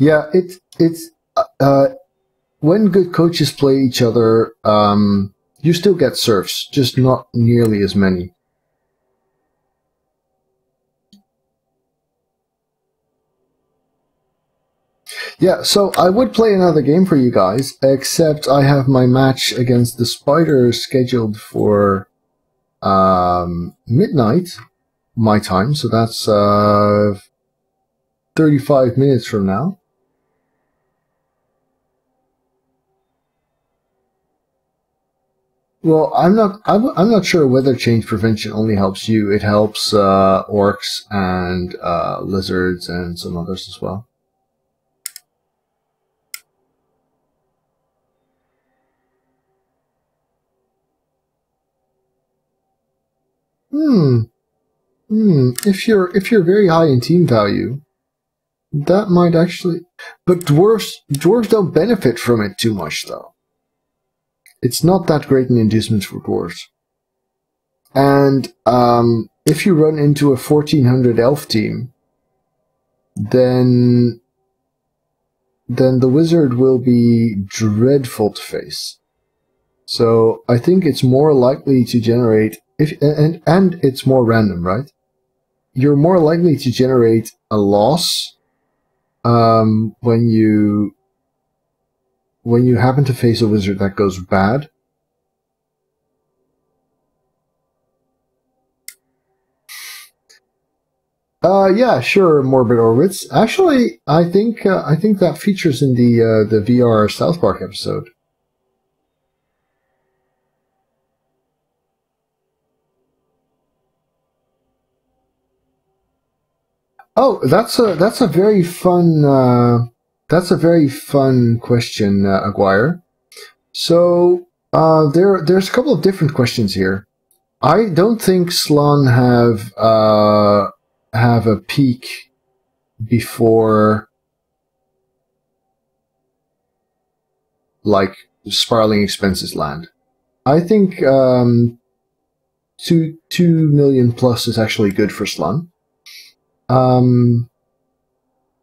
Yeah, it's when good coaches play each other, you still get serfs, just not nearly as many. Yeah, so I would play another game for you guys, except I have my match against the Spider scheduled for midnight, my time, so that's 35 minutes from now. Well, I'm not sure whether change prevention only helps you. It helps orcs and lizards and some others as well. If you're very high in team value, that might actually. But dwarves don't benefit from it too much, though. It's not that great an inducement for dwarves. And if you run into a 1400 elf team, then the wizard will be dreadful to face. So I think it's more likely to generate and it's more random, right? You're more likely to generate a loss when you happen to face a wizard that goes bad. Yeah, sure, Morbid Orbits. Actually, I think that features in the VR South Park episode. Oh, that's a very fun question, Aguirre. So there's a couple of different questions here. I don't think Slann have a peak before like spiraling expenses land. I think 2 million plus is actually good for Slann.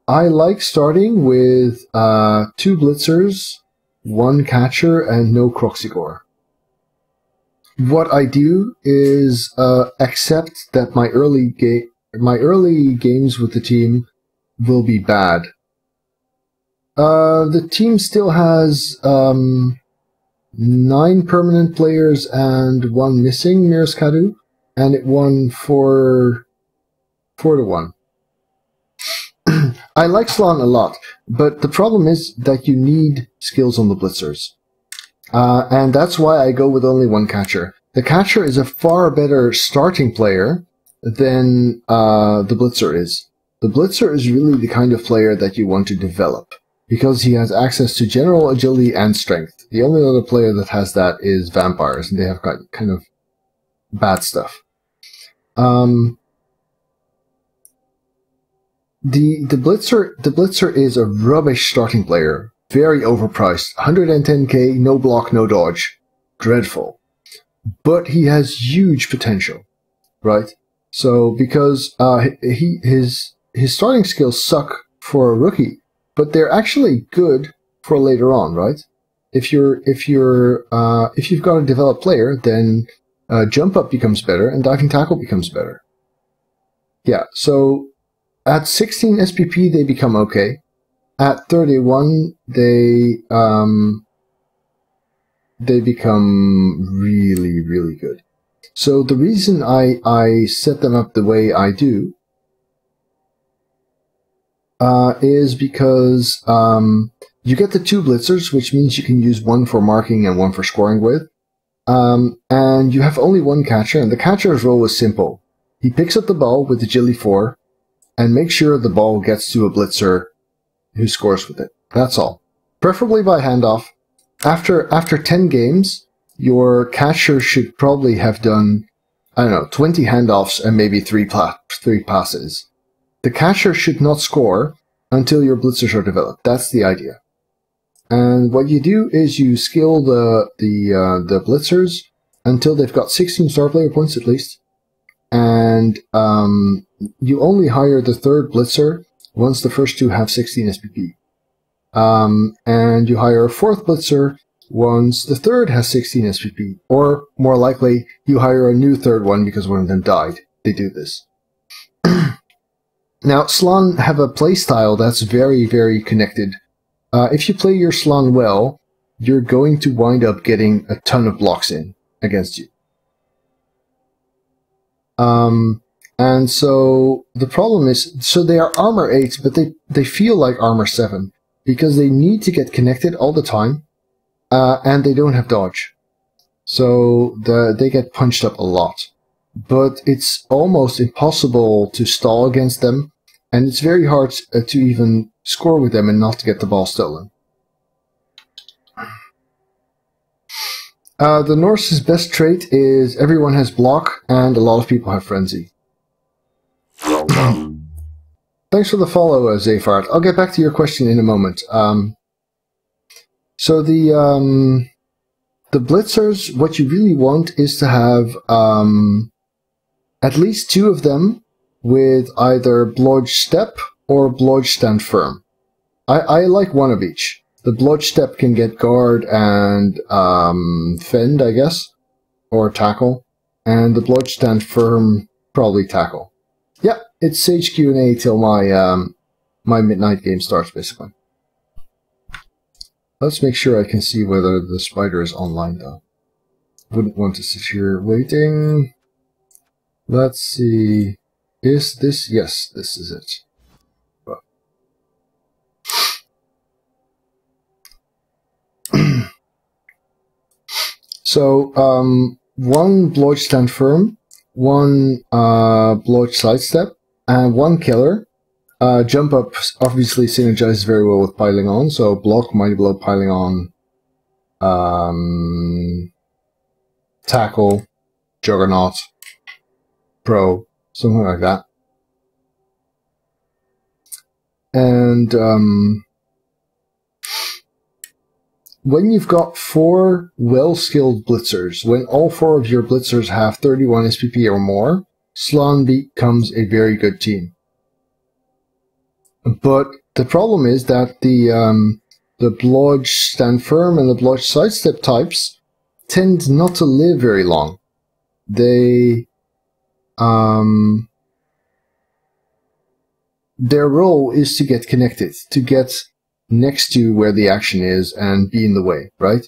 I like starting with 2 blitzers, 1 catcher, and no Croxigore. What I do is accept that my early games with the team will be bad. The team still has 9 permanent players and 1 missing, Mirskadu, and it won 4-1. I like Slann a lot, but the problem is that you need skills on the blitzers. And that's why I go with only 1 catcher. The catcher is a far better starting player than the blitzer is. The blitzer is really the kind of player that you want to develop, because he has access to general agility and strength. The only other player that has that is vampires, and they have got kind of bad stuff. The blitzer is a rubbish starting player. Very overpriced. 110k, no block, no dodge. Dreadful. But he has huge potential, right? So because his starting skills suck for a rookie, but they're actually good for later on, right? If you've got a developed player, then jump up becomes better and diving tackle becomes better. Yeah, so at 16 SPP they become okay. At 31 they become really, really good. So the reason I set them up the way I do is because you get the 2 blitzers, which means you can use 1 for marking and 1 for scoring with. And you have only 1 catcher, and the catcher's role is simple. He picks up the ball with agility 4 and makes sure the ball gets to a blitzer who scores with it. That's all. Preferably by handoff. After 10 games, your catcher should probably have done, 20 handoffs and maybe 3 passes. The catcher should not score until your blitzers are developed. That's the idea. And what you do is you skill the blitzers until they've got 16 star player points at least. And you only hire the 3rd blitzer once the first 2 have 16 SPP. and you hire a fourth blitzer once the third has 16 SPP. Or, more likely, you hire a new third one because one of them died. They do this. Now, Slann have a playstyle that's very, very connected. If you play your Slann well, you're going to wind up getting a ton of blocks in against you. And so the problem is, so they are armor 8, but they feel like armor 7 because they need to get connected all the time, and they don't have dodge. So they get punched up a lot. But it's almost impossible to stall against them, and it's very hard to even score with them and not to get the ball stolen. The Norse's best trait is everyone has block, and a lot of people have frenzy. Thanks for the follow, Zayfart. I'll get back to your question in a moment. So the blitzers, what you really want is to have at least 2 of them with either blodge step or blodge stand firm. I like one of each. The blodge step can get guard and fend, I guess, or tackle, and the blodge stand firm probably tackle. Yeah, it's Sage Q&A till my my midnight game starts, basically. Let's make sure I can see whether the spider is online, though. Wouldn't want to sit here waiting. Let's see. Is this? Yes, this is it. So, one blodge stand firm, one blodge sidestep, and one killer. Jump up obviously synergizes very well with piling on, so block, mighty blow, piling on, tackle, juggernaut, pro, something like that. And when you've got 4 well-skilled blitzers, when all 4 of your blitzers have 31 SPP or more, Slann becomes a very good team. But the problem is that the blodge stand firm and the blodge sidestep types tend not to live very long. They their role is to get connected, to get next to where the action is and be in the way, right?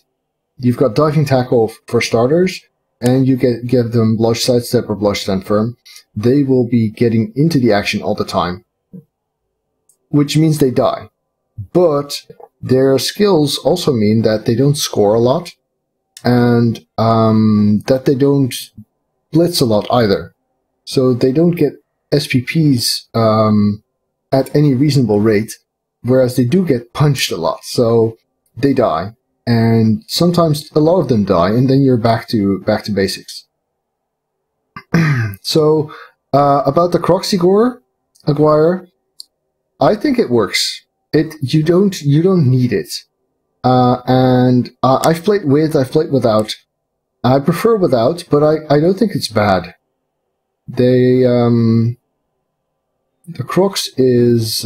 You've got diving tackle for starters, and you give them blodge sidestep or blodge stand firm. They will be getting into the action all the time, which means they die. But their skills also mean that they don't score a lot, and that they don't blitz a lot either. So they don't get SPPs at any reasonable rate, whereas they do get punched a lot. So they die, and sometimes a lot of them die, and then you're back to basics. So about the Croxigore, Aguirre, I think it works. You don't need it. And I've played with, I've played without. I prefer without, but I don't think it's bad. The Crocs is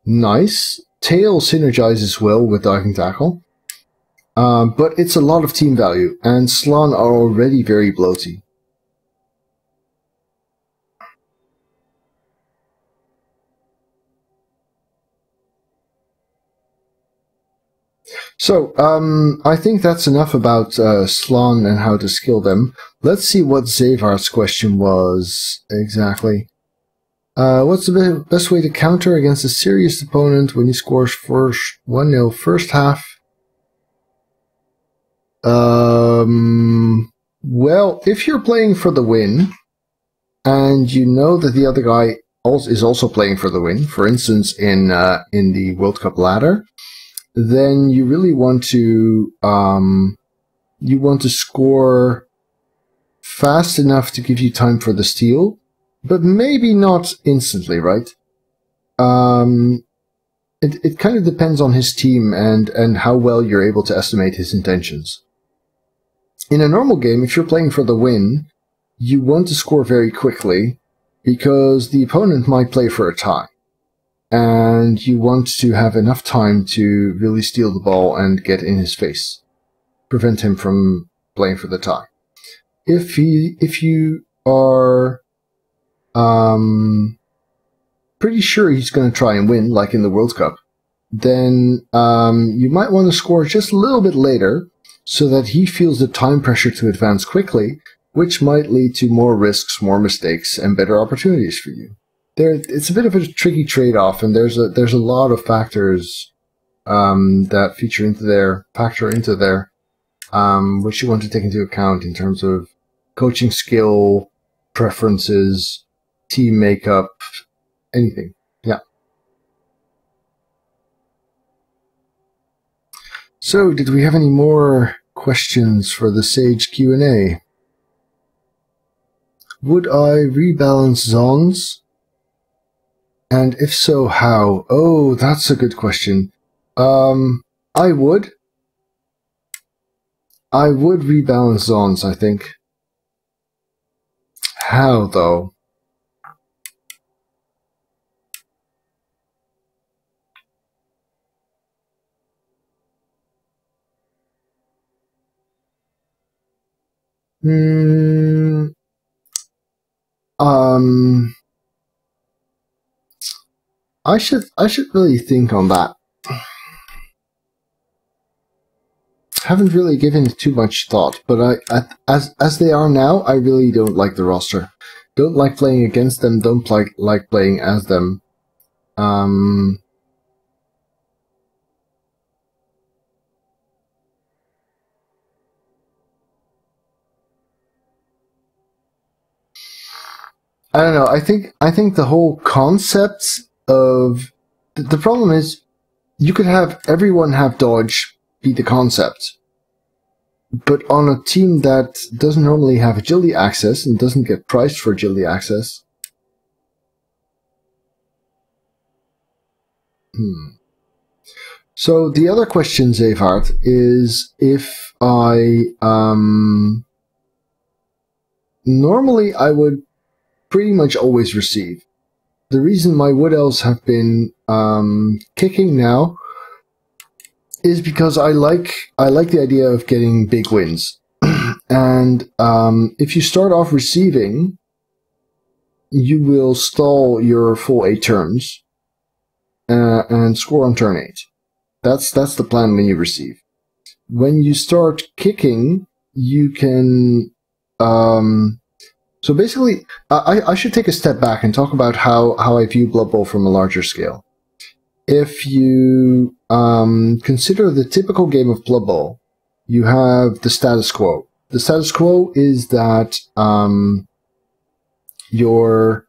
nice. Tail synergizes well with diving tackle. But it's a lot of team value, and Slann are already very bloaty. So, I think that's enough about Slann and how to skill them. Let's see what Zavart's question was exactly. What's the best way to counter against a serious opponent when he scores first 1-0 first half? Well, if you're playing for the win, and you know that the other guy is also playing for the win, for instance in the World Cup ladder, then you really want to score fast enough to give you time for the steal, but maybe not instantly, right? It kind of depends on his team and how well you're able to estimate his intentions. In a normal game, if you're playing for the win, you want to score very quickly because the opponent might play for a tie. and you want to have enough time to really steal the ball and get in his face, prevent him from playing for the tie. If you are pretty sure he's going to try and win, like in the World Cup, then you might want to score just a little bit later so that he feels the time pressure to advance quickly, which might lead to more risks, more mistakes, and better opportunities for you. It's a bit of a tricky trade-off, and there's a lot of factors that factor into there, which you want to take into account in terms of coaching skill, preferences, team makeup, anything. Yeah. So, did we have any more questions for the Sage Q&A? Would I rebalance zones? And if so, how? Oh, that's a good question. I would. I would rebalance zones, I think. How, though? I should really think on that. Haven't really given it too much thought, but as they are now, I really don't like the roster. Don't like playing against them. Don't like playing as them. I don't know. I think the whole concept of the problem is you could have everyone have dodge be the concept, but on a team that doesn't normally have agility access and doesn't get priced for agility access. So the other question, Zavart, is if I normally I would pretty much always receive. The reason my Wood Elves have been kicking now is because I like the idea of getting big wins. And if you start off receiving, you will stall your full 8 turns and score on turn 8. That's the plan when you receive. When you start kicking, you can... so basically, I should take a step back and talk about how I view Blood Bowl from a larger scale. If you consider the typical game of Blood Bowl, you have the status quo. The status quo is that you're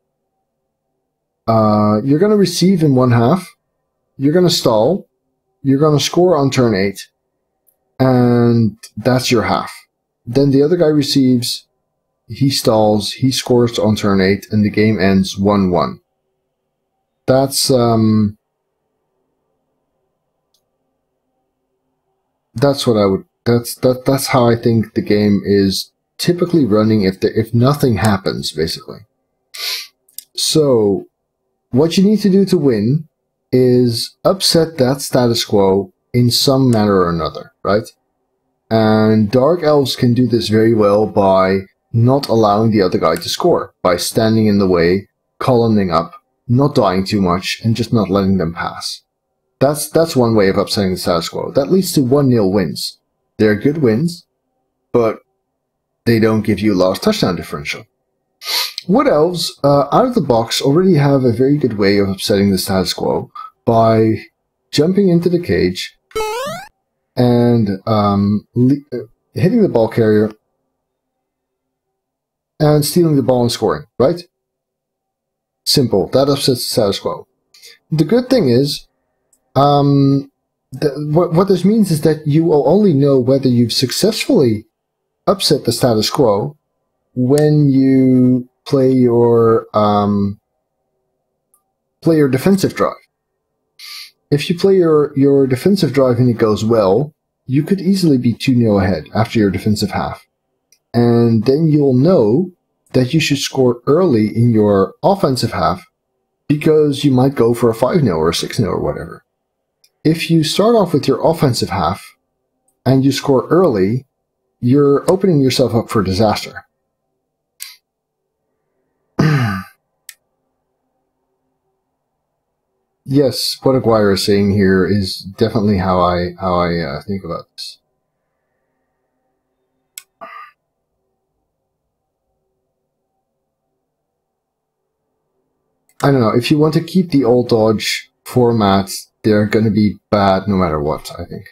going to receive in one half, you're going to stall, you're going to score on turn 8, and that's your half. Then the other guy receives, he stalls, he scores on turn 8, and the game ends 1-1. That's what I would. That's how I think the game is typically running if nothing happens, basically. So, what you need to do to win is upset that status quo in some manner or another, right? And Dark Elves can do this very well by not allowing the other guy to score, by standing in the way, columning up, not dying too much, and just not letting them pass. That's one way of upsetting the status quo. That leads to 1-0 wins. They're good wins, but they don't give you a large touchdown differential. Wood Elves, out of the box, already have a very good way of upsetting the status quo by jumping into the cage and hitting the ball carrier and stealing the ball and scoring, right? Simple. That upsets the status quo. The good thing is, what this means is that you will only know whether you've successfully upset the status quo when you play your defensive drive. If you play your defensive drive and it goes well, you could easily be 2-0 ahead after your defensive half. And then you'll know that you should score early in your offensive half because you might go for a 5-0 or a 6-0 or whatever. If you start off with your offensive half and you score early, you're opening yourself up for disaster. Yes, what Aguirre is saying here is definitely how I think about this. I don't know, if you want to keep the old dodge formats, they're going to be bad no matter what, I think.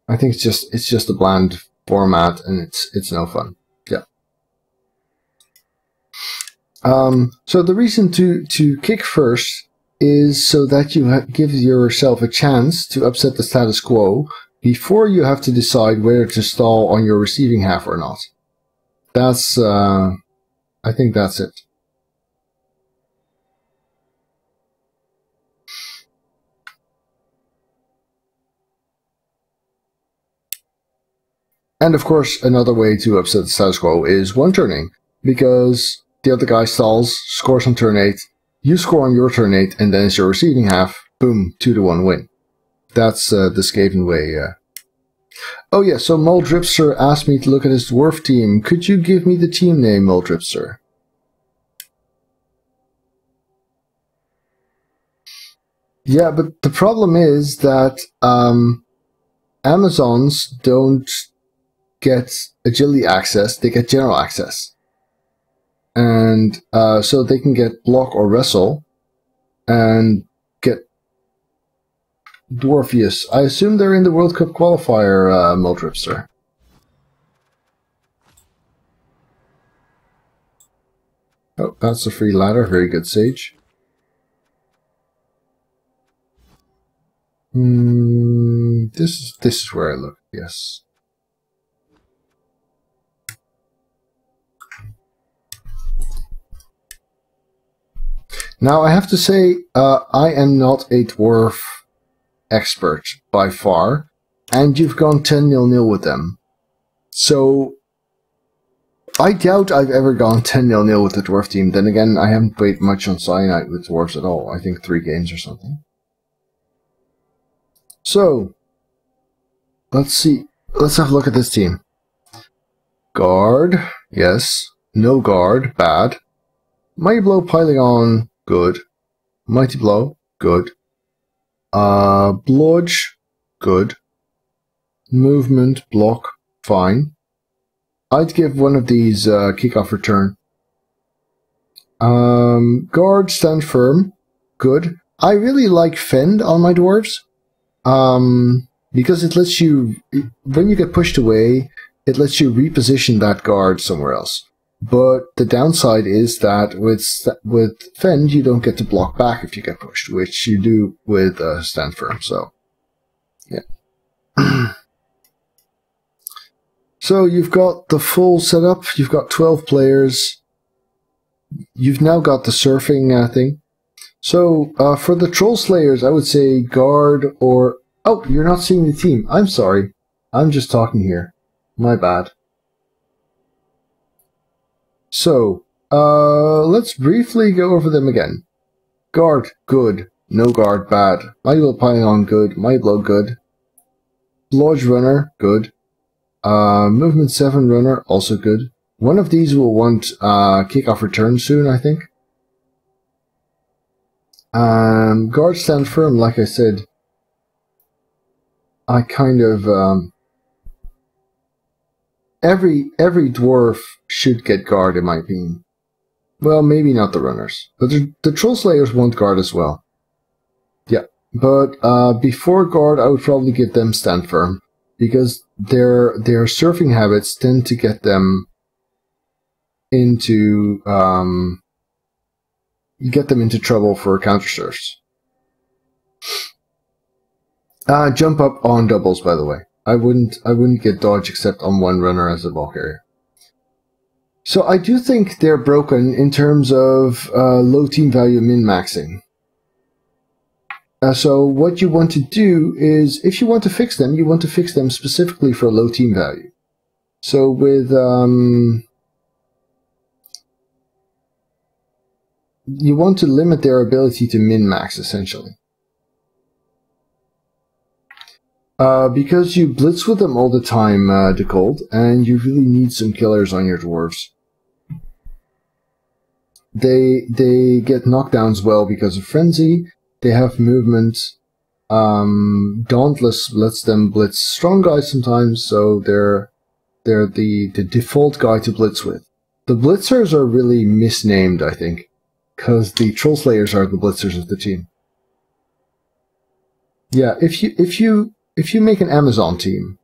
I think it's just a bland format and it's no fun. Yeah. So the reason to kick first is so that you give yourself a chance to upset the status quo before you have to decide whether to stall on your receiving half or not. That's, I think that's it. And of course, another way to upset the status quo is one turning, because the other guy stalls, scores on turn 8, you score on your turn 8, and then it's your receiving half, boom, 2-1 win. That's the Skaven way. Oh yeah, so Muldripster asked me to look at his dwarf team. Could you give me the team name, Muldripster? Yeah, but the problem is that Amazons don't get agility access, they get general access. And so they can get block or wrestle and get Dwarfius. I assume they're in the World Cup qualifier, Muldripster. Oh, that's a free ladder. Very good, Sage. This is where I look, yes. Now, I have to say, I am not a dwarf expert by far, and you've gone 10-0 with them. So, I doubt I've ever gone 10-0 with the dwarf team. Then again, I haven't played much on Cyanide with dwarves at all. I think 3 games or something. So, let's see. Let's have a look at this team. Guard, yes. No guard, bad. Mighty Blow piling on, good. Mighty Blow, good. Bludge, good. Movement, block, fine. I'd give one of these kick-off return. Guard, stand firm, good. I really like Fend on my dwarves. Because it lets you, when you get pushed away, it lets you reposition that guard somewhere else. But the downside is that with Fend, you don't get to block back if you get pushed, which you do with Stand Firm, so, yeah. So you've got the full setup, you've got 12 players, you've now got the surfing thing. So for the Troll Slayers, I would say guard or... Oh, you're not seeing the team. I'm sorry. I'm just talking here. My bad. So, let's briefly go over them again. Guard, good. No guard, bad. Mighty Blow piling on, good. Mighty Blow, good. Blodge Runner, good. Movement 7 Runner, also good. One of these will want kick-off return soon, I think. Guard, stand firm, like I said. I kind of... Every dwarf should get guard, in my opinion. Well, maybe not the runners. But the Troll Slayers want guard as well. Yeah. But before guard, I would probably give them stand firm. Because their surfing habits tend to get them into... get them into trouble for counter surfs. Jump up on doubles, by the way. I wouldn't get dodge except on one runner as a ball carrier. So I do think they're broken in terms of low team value min-maxing. So what you want to do is, if you want to fix them, you want to fix them specifically for low team value. So with you want to limit their ability to min-max, essentially. Because you blitz with them all the time, Decold, and you really need some killers on your dwarves. They get knockdowns well because of Frenzy. They have movement. Dauntless lets them blitz strong guys sometimes, so they're the default guy to blitz with. The blitzers are really misnamed, I think, because the Troll Slayers are the blitzers of the team. Yeah, if you make an Amazon team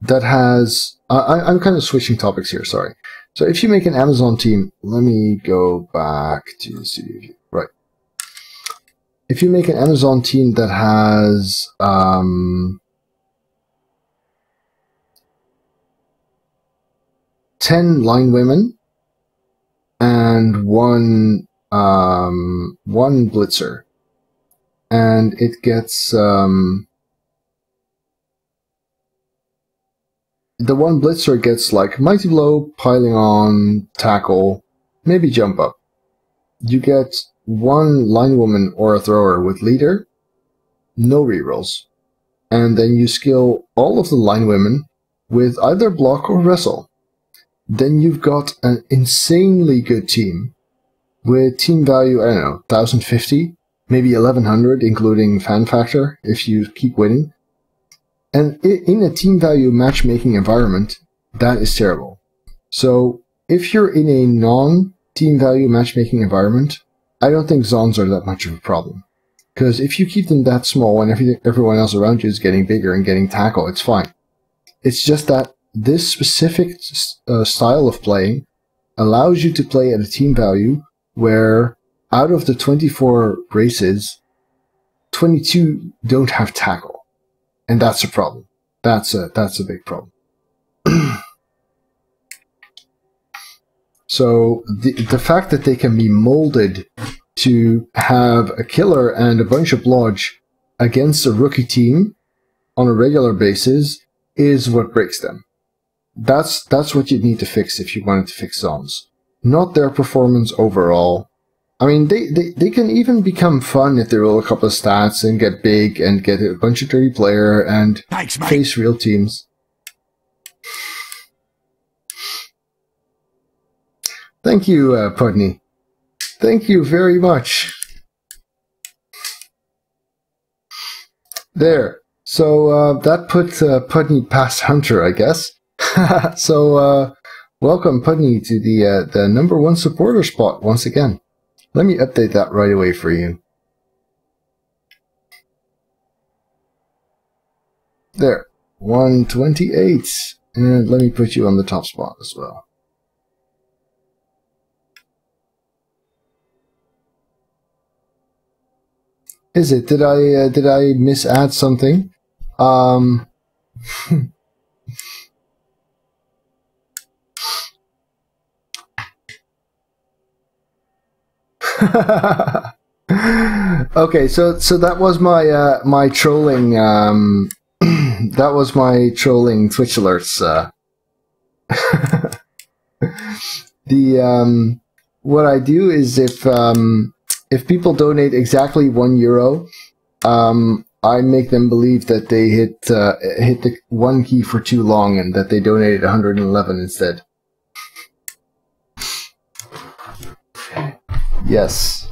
that has... I'm kind of switching topics here, sorry. So if you make an Amazon team... Let me go back to the studio view. Right. If you make an Amazon team that has... 10 line women and one blitzer, and it gets... the one blitzer gets like Mighty Blow, Piling On, Tackle, maybe Jump Up. You get one line woman or a thrower with Leader, no rerolls. And then you skill all of the line women with either Block or Wrestle. Then you've got an insanely good team with team value, I don't know, 1,050, maybe 1,100, including fan factor, if you keep winning. And in a team value matchmaking environment, that is terrible. So if you're in a non-team value matchmaking environment, I don't think Zons are that much of a problem. Because if you keep them that small and everyone else around you is getting bigger and getting tackle, it's fine. It's just that this specific style of playing allows you to play at a team value where out of the 24 races, 22 don't have tackle. And that's a problem. That's a big problem. So the fact that they can be molded to have a killer and a bunch of blodge against a rookie team on a regular basis is what breaks them. That's what you need to fix if you wanted to fix Zons. Not their performance overall. I mean, they can even become fun if they roll a couple of stats and get big and get a bunch of dirty player and face real teams. Thank you, Pudney. Thank you very much. There. So that put Pudney past Hunter, I guess. So welcome, Pudney, to the #1 supporter spot once again. Let me update that right away for you. There, 128. And let me put you on the top spot as well. Is it? Did I misadd something? Okay, so that was my my trolling that was my trolling Twitch alerts. The what I do is if people donate exactly €1, I make them believe that they hit the one key for too long and that they donated 111 instead. Yes.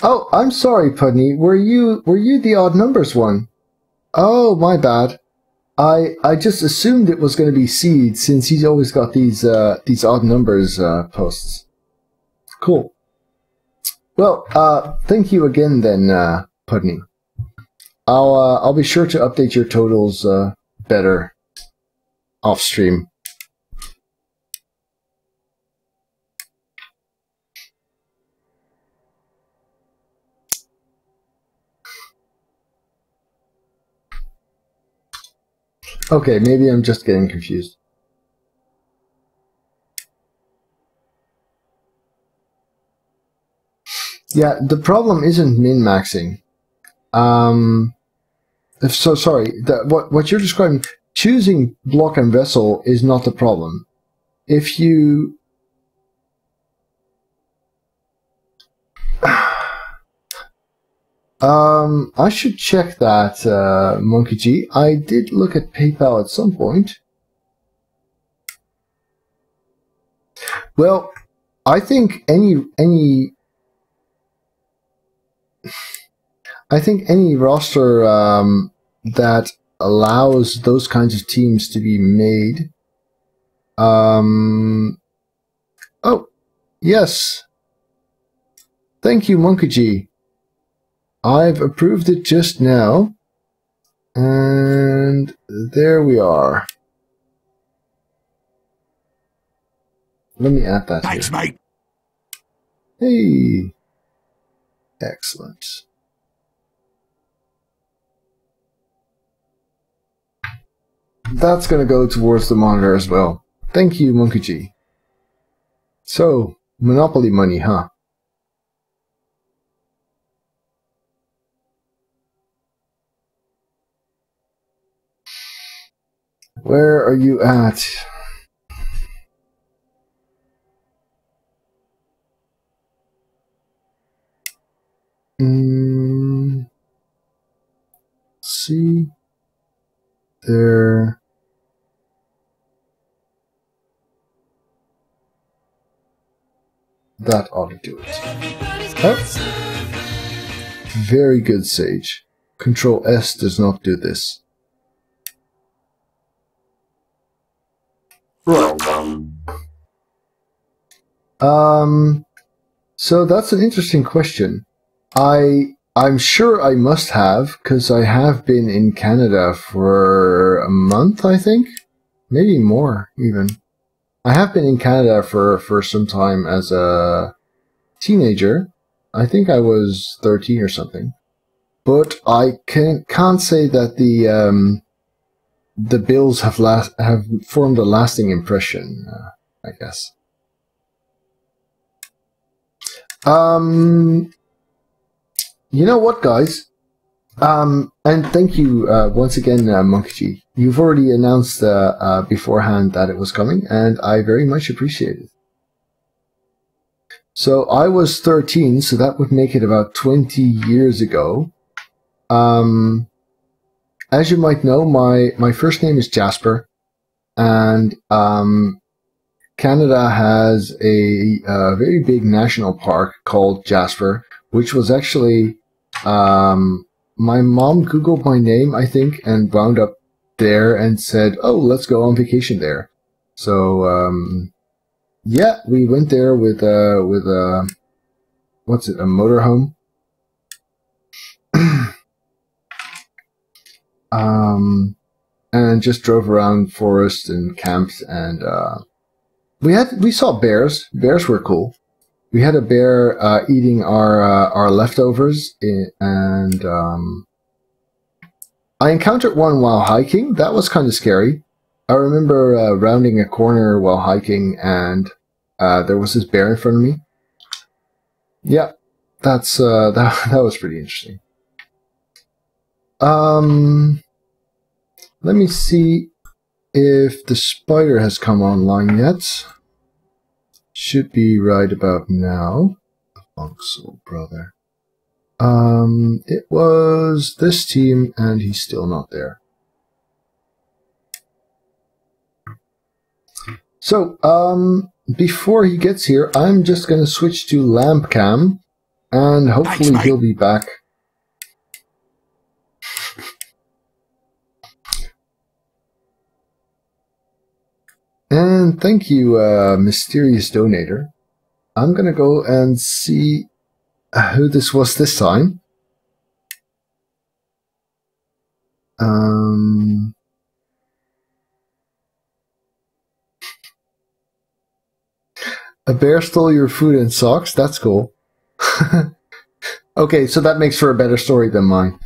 Oh, I'm sorry, Pudney. Were you the odd numbers one? Oh, my bad. I just assumed it was going to be Seed since he's always got these odd numbers posts. Cool. Well, thank you again then, Pudney. I'll be sure to update your totals better off stream. Okay, maybe I'm just getting confused. Yeah, the problem isn't min-maxing. So sorry, what you're describing, choosing block and vessel is not the problem. If you... I should check that, Monkey G. I did look at PayPal at some point. Well, I think any roster that allows those kinds of teams to be made. Oh, yes. Thank you, Monkey G. I've approved it just now, and there we are. Let me add that. Thanks, here. mate. Hey. Excellent. That's going to go towards the monitor as well. Thank you, Monkey G. So, Monopoly money, huh? Where are you at? See? There. That ought to do it. Oh. Very good, Sage. Control S does not do this. So that's an interesting question. I'm sure I must have, because I have been in Canada for a month, I think. Maybe more, even. I have been in Canada for some time as a teenager. I think I was 13 or something. But I can't say that the bills have formed a lasting impression, I guess. You know what, guys? And thank you once again, Monkey G. You've already announced beforehand that it was coming, and I very much appreciate it. So I was 13, so that would make it about 20 years ago. As you might know, my first name is Jasper, and Canada has a very big national park called Jasper, which was actually my mom Googled my name, I think, and wound up there and said, "Oh, let's go on vacation there." So yeah, we went there with what's it, a motorhome. And just drove around forest and camped, and we saw bears. Bears were cool. We had a bear eating our leftovers, and I encountered one while hiking. That was kind of scary. I remember rounding a corner while hiking, and there was this bear in front of me. Yeah, that's that was pretty interesting. Let me see if the spider has come online yet. Should be right about now. Funk Soul Brother. It was this team, and he's still not there. So, before he gets here, I'm just going to switch to lamp cam, and hopefully he'll be back. And thank you, mysterious donator. I'm going to go and see who this was this time. A bear stole your food and socks? That's cool. Okay, so that makes for a better story than mine.